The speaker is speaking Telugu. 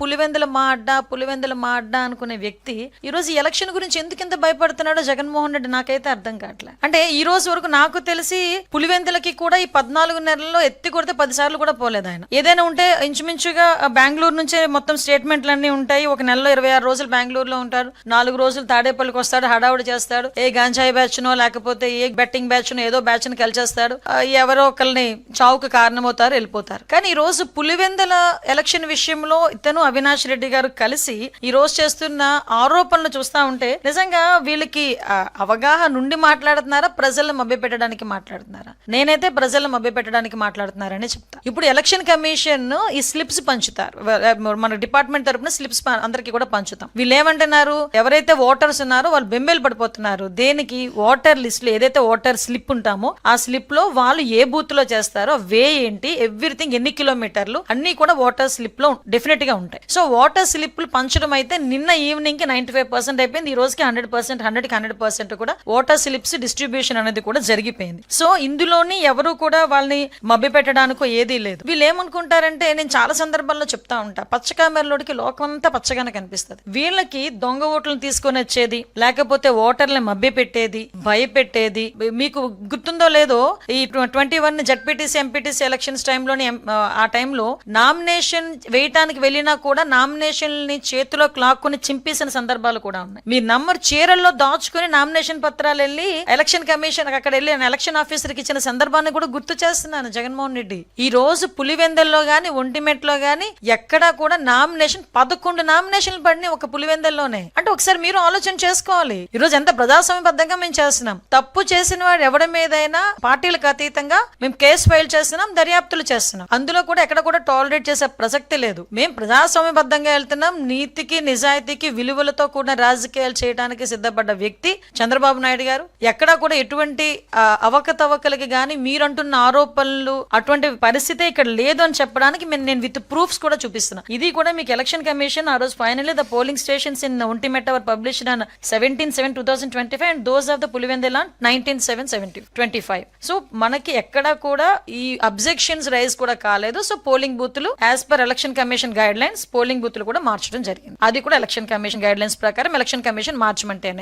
పులివెందుల మా అడ్డా అనుకునే వ్యక్తి ఈ రోజు ఎలక్షన్ గురించి ఎందుకు ఇంత భయపడుతున్నాడో జగన్మోహన్ రెడ్డి నాకైతే అర్థం కావట్లేదు. అంటే ఈ రోజు వరకు నాకు తెలిసి పులివెందులకి కూడా ఈ 14 నెలల్లో ఎత్తి కొడితే 10 సార్లు కూడా పోలేదు ఆయన. ఏదైనా ఉంటే ఇంచుమించుగా బెంగళూరు నుంచే మొత్తం స్టేట్మెంట్లన్నీ ఉంటాయి. ఒక నెలలో 26 రోజులు బెంగళూరులో ఉంటారు, 4 రోజులు తాడేపల్లికి వస్తాడు, హడావుడి చేస్తాడు, ఏ గాంజాయి బ్యాచ్ నో లేకపోతే ఏ బెట్టింగ్ బ్యాచ్ నో ఏదో బ్యాచ్ ని కలిచేస్తాడు, ఎవరో ఒకరిని చావుకు కారణమవుతారు, వెళ్ళిపోతారు. కానీ ఈ రోజు పులివెందుల ఎలక్షన్ విషయంలో ఇతను అవినాష్ రెడ్డి గారు కలిసి ఈ రోజు చేస్తున్న ఆరోపణలు చూస్తా ఉంటే నిజంగా వీళ్ళకి అవగాహన నుండి మాట్లాడుతున్నారా, ప్రజలను మభ్యపెట్టడానికి మాట్లాడుతున్నారా? నేనైతే ప్రజలను మభ్యపెట్టడానికి మాట్లాడుతున్నారని చెప్తా. ఇప్పుడు ఎలక్షన్ కమిషన్ ఈ స్లిప్స్ పంచుతారు, మన డిపార్ట్మెంట్ తరపున స్లిప్స్ అందరికి కూడా పంచుతాం. వీళ్ళు ఏమంటున్నారు, ఎవరైతే ఓటర్స్ ఉన్నారో వాళ్ళు బెంబేలు పడిపోతున్నారు. దేనికి? ఓటర్ లిస్ట్ లో ఏదైతే ఓటర్ స్లిప్ ఉంటామో ఆ స్లిప్ లో వాళ్ళు ఏ బూత్ లో చేస్తారో వే ఏంటి, ఎవ్రీథింగ్, ఎన్ని కిలోమీటర్లు అన్ని కూడా ఓటర్ స్లిప్ లో డెఫినెట్ గా ఉంటాయి. సో ఓటర్ స్లిప్లు పంచడం అయితే నిన్న ఈవినింగ్ కి 95% అయిపోయింది. ఈ రోజుకి 100%, 100% కూడా ఓటర్ స్లిప్స్ డిస్ట్రిబ్యూషన్ అనేది కూడా జరిగిపోయింది. సో ఇందులోని ఎవరు కూడా వాళ్ళని మభ్య పెట్టడానికో ఏదీ లేదు. వీళ్ళు ఏమనుకుంటారంటే, నేను చాలా సందర్భాల్లో చెప్తా ఉంటా, పచ్చకామెరలోకి లోకం అంతా పచ్చగానే కనిపిస్తుంది. వీళ్ళకి దొంగ ఓట్లను తీసుకొని వచ్చేది, లేకపోతే ఓటర్లను మభ్య పెట్టేది, భయపెట్టేది. మీకు గుర్తుందో లేదో, ఈ 21 జడ్పీటీసీ ఎంపీటీసీ ఎలక్షన్స్ టైంలోని ఆ టైంలో నామినేషన్ వేయటానికి వెళ్ళినా కూడా నామినేషన్ ని చేతిలో క్లాక్కుని చింపేసిన సందర్భాలు కూడా ఉన్నాయి. మీ నంబర్ చీరల్లో దాచుకుని నామినేషన్ పత్రాలు వెళ్ళి ఎలక్షన్ కమిషన్ అక్కడ వెళ్ళి ఎలక్షన్ ఆఫీసర్ కి ఇచ్చిన సందర్భాన్ని కూడా గుర్తు చేస్తున్నాను జగన్మోహన్ రెడ్డి. ఈ రోజు పులివెందుల్లో గాని ఒంటిమెట్లో గాని ఎక్కడా కూడా నామినేషన్ 11 నామినేషన్లు పడినాయి ఒక పులివెందుల్లోనే. అంటే ఒకసారి మీరు ఆలోచన చేసుకోవాలి. ఈ రోజు ఎంత ప్రజాస్వామ్యబద్ధంగా మేము చేస్తున్నాం. తప్పు చేసిన వాడు ఎవరి మీదైనా పార్టీలకు అతీతంగా మేము కేసు ఫైల్ చేస్తున్నాం, దర్యాప్తులు చేస్తున్నాం. అందులో కూడా ఎక్కడ కూడా టాలరేట్ చేసే ప్రసక్తి లేదు. మేము ప్రజాస్వామ్యబద్ధంగా వెళ్తున్నాం. నీతికి నిజాయితీకి విలువలతో కూడిన రాజకీయాలు చేయడానికి సిద్ధపడ్డ వ్యక్తి చంద్రబాబు నాయుడు గారు. ఎక్కడా కూడా ఎటువంటి అవకతవకలకి గాని మీరంటున్న ఆరోపణలు అటువంటి పరిస్థితి ఇక్కడ లేదు అని చెప్పడానికి నేను విత్ ప్రూఫ్స్ కూడా చూపిస్తున్నా. ఇది కూడా మీకు ఎలక్షన్ కమిషన్ ఆ రోజు finally the polling stations in Ontimitta were published on 17/7/2025 and those of the Pulivendula 19/7/2025. So మనకి ఎక్కడా కూడా ఈ అబ్జెక్షన్స్ రైజ్ కూడా కాలేదు. సో పోలింగ్ బూత్లు as per election commission guidelines polling బూత్లు కూడా మార్చడం జరిగింది. అది కూడా ఎలక్షన్ కమిషన్ గైడ్ లైన్స్ ప్రకారం ఎలక్షన్ కమిషన్ మార్చమంటేనే.